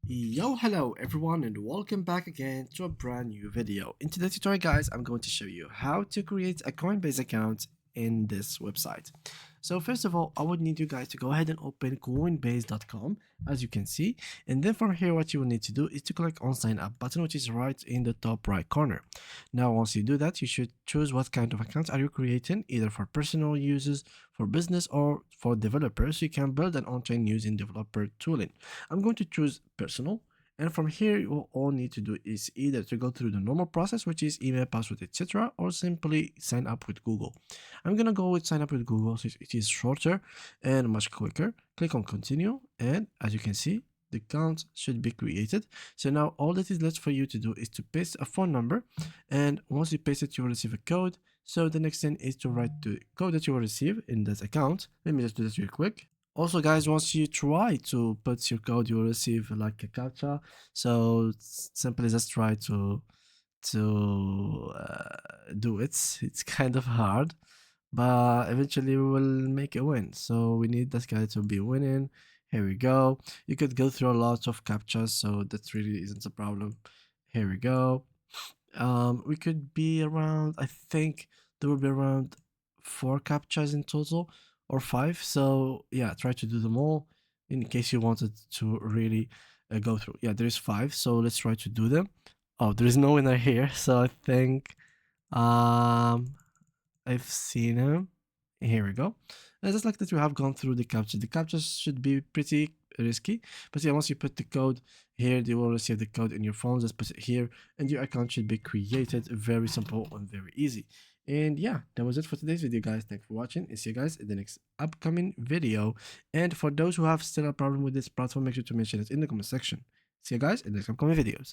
Yo, hello everyone, and welcome back again to a brand new video. In today's tutorial, guys, I'm going to show you how to create a Coinbase account in this website. So first of all, I would need you guys to go ahead and open coinbase.com, as you can see, and then from here what you will need to do is to click on sign up button, which is right in the top right corner. Now once you do that, you should choose what kind of account are you creating, either for personal uses, for business, or for developers. You can build an on-chain using developer tooling. I'm going to choose personal, and from here you all need to do is either to go through the normal process, which is email, password, etc., or simply sign up with Google. I'm gonna go with sign up with Google, so it is shorter and much quicker. Click on continue, and as you can see, the account should be created. So now all that is left for you to do is to paste a phone number, and once you paste it, you will receive a code. So the next thing is to write the code that you will receive in that account. Let me just do this real quick. Also, guys, once you try to put your code, you will receive like a captcha. So simply just try to do it. It's kind of hard, but eventually we will make a win. So we need that guy to be winning. Here we go. You could go through a lot of captchas, so that really isn't a problem. Here we go. We could be around, I think there will be around 4 captchas in total, or 5. So yeah, try to do them all in case you wanted to really go through. Yeah, there is 5, so let's try to do them. Oh, there is no winner here, so I think um I've seen him. Here we go. And just like that, we have gone through the captcha. The captchas should be pretty risky, but yeah, once you put the code here, you will receive the code in your phone. Just put it here, and your account should be created. Very simple and very easy. And yeah, that was it for today's video, guys. Thanks for watching, and see you guys in the next upcoming video. And for those who have still a problem with this platform, make sure to mention it in the comment section. See you guys in the next upcoming videos.